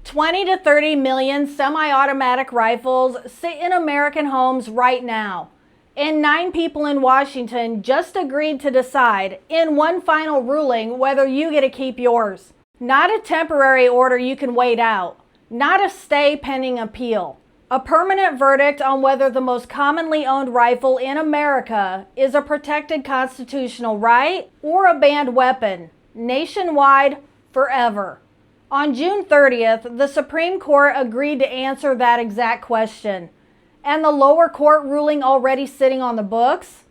20 to 30 million semi-automatic rifles sit in American homes right now. And 9 people in Washington just agreed to decide, in one final ruling, whether you get to keep yours. Not a temporary order you can wait out. Not a stay pending appeal. A permanent verdict on whether the most commonly owned rifle in America is a protected constitutional right or a banned weapon, nationwide, forever. On June 30th, the Supreme Court agreed to answer that exact question. And the lower court ruling already sitting on the books?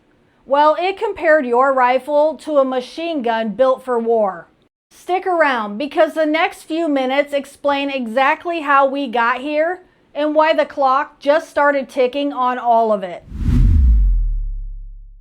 Well, it compared your rifle to a machine gun built for war. Stick around, because the next few minutes explain exactly how we got here and why the clock just started ticking on all of it.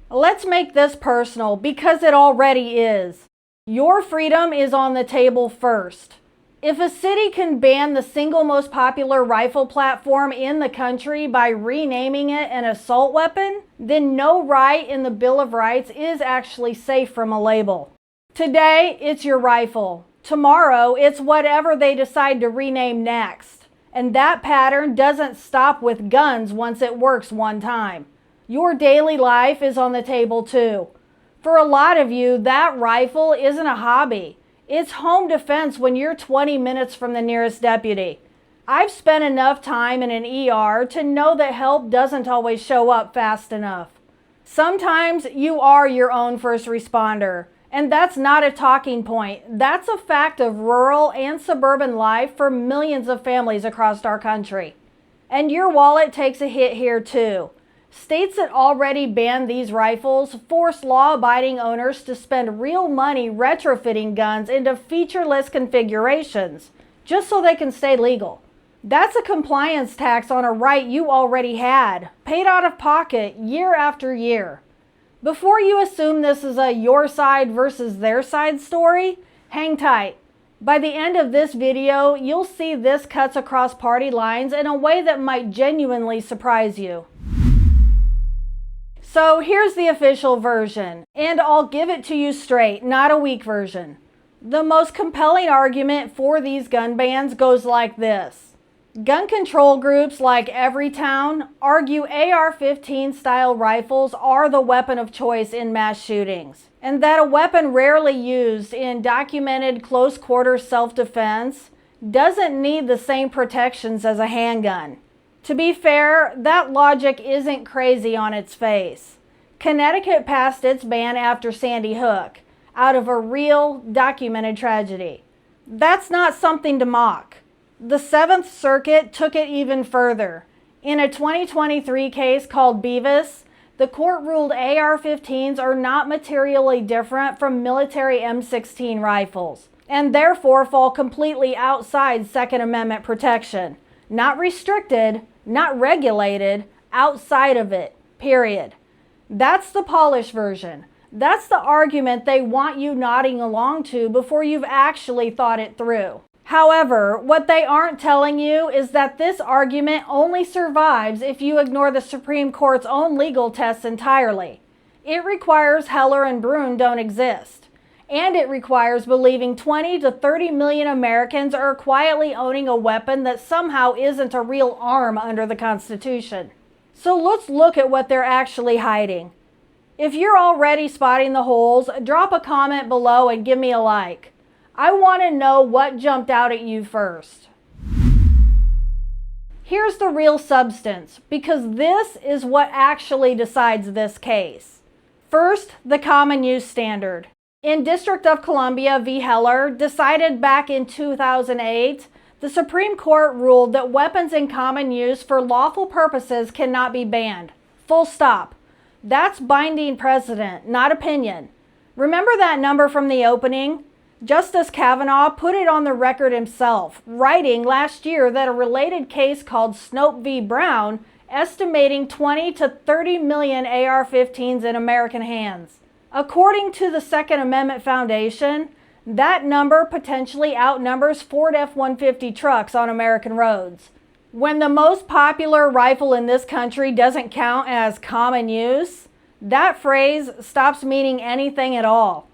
Let's make this personal, because it already is. Your freedom is on the table first. If a city can ban the single most popular rifle platform in the country by renaming it an assault weapon, then no right in the Bill of Rights is actually safe from a label. Today, it's your rifle. Tomorrow, it's whatever they decide to rename next. And that pattern doesn't stop with guns once it works one time. Your daily life is on the table too. For a lot of you, that rifle isn't a hobby. It's home defense when you're 20 minutes from the nearest deputy. I've spent enough time in an ER to know that help doesn't always show up fast enough. Sometimes you are your own first responder, and that's not a talking point. That's a fact of rural and suburban life for millions of families across our country. And your wallet takes a hit here too. States that already ban these rifles force law-abiding owners to spend real money retrofitting guns into featureless configurations, just so they can stay legal. That's a compliance tax on a right you already had, paid out of pocket year after year. Before you assume this is a your side versus their side story, hang tight. By the end of this video, you'll see this cuts across party lines in a way that might genuinely surprise you. So here's the official version, and I'll give it to you straight, not a weak version. The most compelling argument for these gun bans goes like this. Gun control groups like Everytown argue AR-15 style rifles are the weapon of choice in mass shootings, and that a weapon rarely used in documented close quarter self-defense doesn't need the same protections as a handgun. To be fair, that logic isn't crazy on its face. Connecticut passed its ban after Sandy Hook, out of a real, documented tragedy. That's not something to mock. The 7th Circuit took it even further. In a 2023 case called Bevis, the court ruled AR-15s are not materially different from military M16 rifles, and therefore fall completely outside Second Amendment protection. Not restricted, not regulated, outside of it, period. That's the polished version. That's the argument they want you nodding along to before you've actually thought it through. However, what they aren't telling you is that this argument only survives if you ignore the Supreme Court's own legal tests entirely. It requires Heller and Bruen don't exist. And it requires believing 20 to 30 million Americans are quietly owning a weapon that somehow isn't a real arm under the Constitution. So let's look at what they're actually hiding. If you're already spotting the holes, drop a comment below and give me a like. I want to know what jumped out at you first. Here's the real substance, because this is what actually decides this case. First, the common use standard. In District of Columbia v. Heller, decided back in 2008, the Supreme Court ruled that weapons in common use for lawful purposes cannot be banned. Full stop. That's binding precedent, not opinion. Remember that number from the opening? Justice Kavanaugh put it on the record himself, writing last year that a related case called Snope v. Brown, estimating 20 to 30 million AR-15s in American hands. According to the Second Amendment Foundation, that number potentially outnumbers Ford F-150 trucks on American roads. When the most popular rifle in this country doesn't count as common use, that phrase stops meaning anything at all.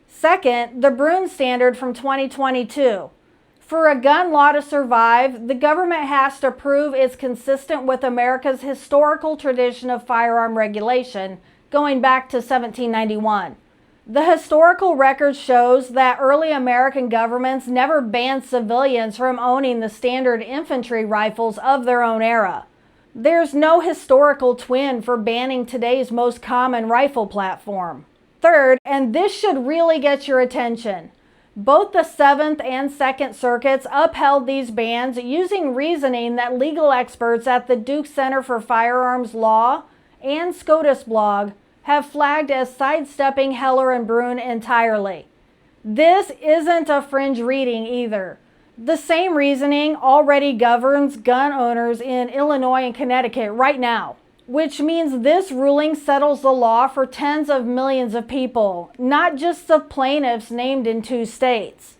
Second, the Bruen standard from 2022. For a gun law to survive, the government has to prove it's consistent with America's historical tradition of firearm regulation, going back to 1791. The historical record shows that early American governments never banned civilians from owning the standard infantry rifles of their own era. There's no historical twin for banning today's most common rifle platform. Third, and this should really get your attention, both the 7th and 2nd Circuits upheld these bans using reasoning that legal experts at the Duke Center for Firearms Law and SCOTUS blog have flagged as sidestepping Heller and Bruen entirely. This isn't a fringe reading either. The same reasoning already governs gun owners in Illinois and Connecticut right now, which means this ruling settles the law for tens of millions of people, not just the plaintiffs named in 2 states.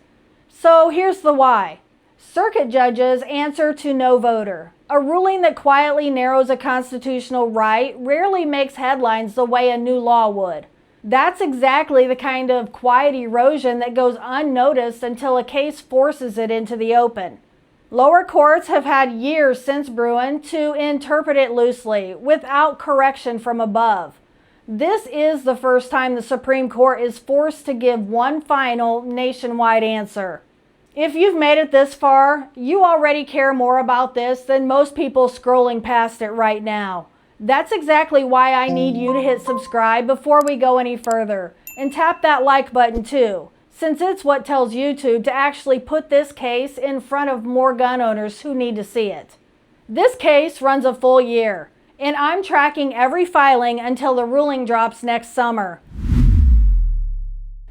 So here's the why. Circuit judges answer to no voter. A ruling that quietly narrows a constitutional right rarely makes headlines the way a new law would. That's exactly the kind of quiet erosion that goes unnoticed until a case forces it into the open. Lower courts have had years since Bruen to interpret it loosely, without correction from above. This is the first time the Supreme Court is forced to give one final nationwide answer. If you've made it this far, you already care more about this than most people scrolling past it right now. That's exactly why I need you to hit subscribe before we go any further, and tap that like button too, since it's what tells YouTube to actually put this case in front of more gun owners who need to see it. This case runs a full year, and I'm tracking every filing until the ruling drops next summer.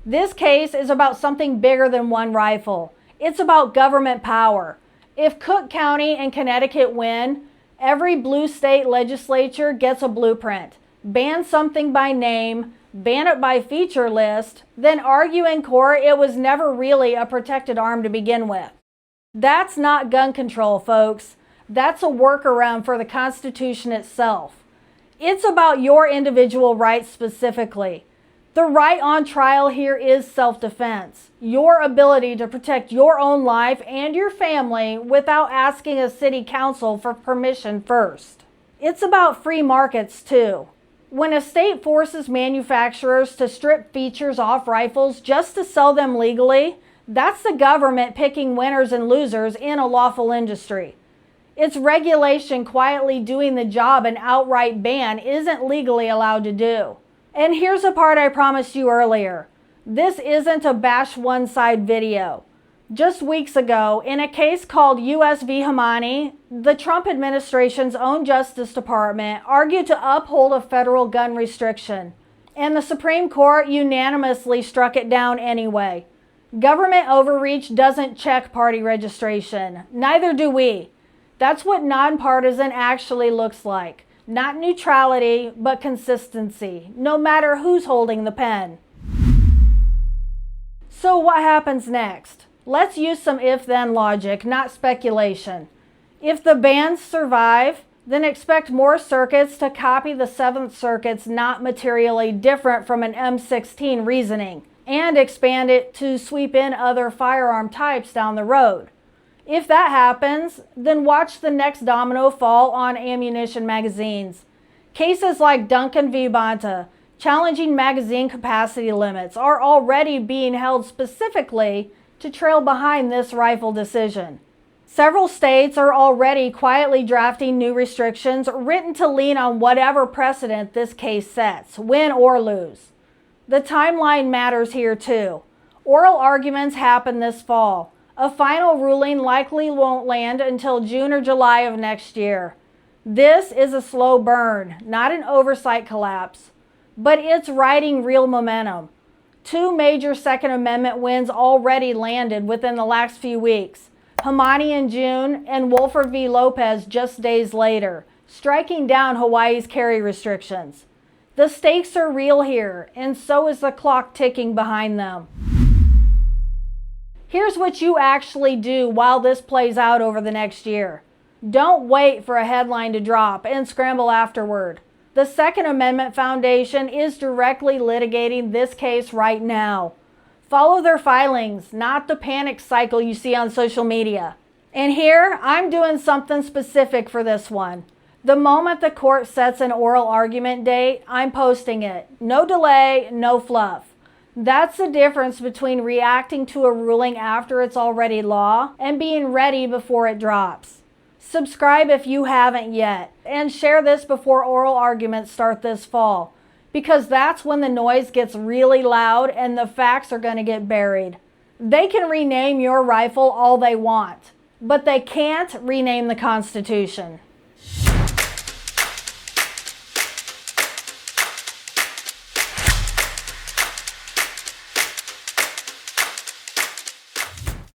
This case is about something bigger than one rifle. It's about government power. If Cook County and Connecticut win, every blue state legislature gets a blueprint. Ban something by name, ban it by feature list, then argue in court it was never really a protected arm to begin with. That's not gun control, folks. That's a workaround for the Constitution itself. It's about your individual rights specifically. The right on trial here is self-defense. Your ability to protect your own life and your family without asking a city council for permission first. It's about free markets too. When a state forces manufacturers to strip features off rifles just to sell them legally, that's the government picking winners and losers in a lawful industry. It's regulation quietly doing the job an outright ban isn't legally allowed to do. And here's the part I promised you earlier. This isn't a bash one side video. Just weeks ago, in a case called U.S. v. Higgins, the Trump administration's own Justice Department argued to uphold a federal gun restriction, and the Supreme Court unanimously struck it down anyway. Government overreach doesn't check party registration. Neither do we. That's what nonpartisan actually looks like. Not neutrality, but consistency, no matter who's holding the pen. So what happens next? Let's use some if-then logic, not speculation. If the bans survive, then expect more circuits to copy the 7th Circuit's not materially different from an M16 reasoning, and expand it to sweep in other firearm types down the road. If that happens, then watch the next domino fall on ammunition magazines. Cases like Duncan v. Bonta, challenging magazine capacity limits, are already being held specifically to trail behind this rifle decision. Several states are already quietly drafting new restrictions written to lean on whatever precedent this case sets, win or lose. The timeline matters here too. Oral arguments happen this fall. A final ruling likely won't land until June or July of next year. This is a slow burn, not an oversight collapse, but it's riding real momentum. 2 major Second Amendment wins already landed within the last few weeks. Higgins in June and Wolford v. Lopez just days later, striking down Hawaii's carry restrictions. The stakes are real here, and so is the clock ticking behind them. Here's what you actually do while this plays out over the next year. Don't wait for a headline to drop and scramble afterward. The Second Amendment Foundation is directly litigating this case right now. Follow their filings, not the panic cycle you see on social media. And here, I'm doing something specific for this one. The moment the court sets an oral argument date, I'm posting it. No delay, no fluff. That's the difference between reacting to a ruling after it's already law and being ready before it drops. Subscribe if you haven't yet, and share this before oral arguments start this fall, because that's when the noise gets really loud and the facts are going to get buried. They can rename your rifle all they want, but they can't rename the Constitution.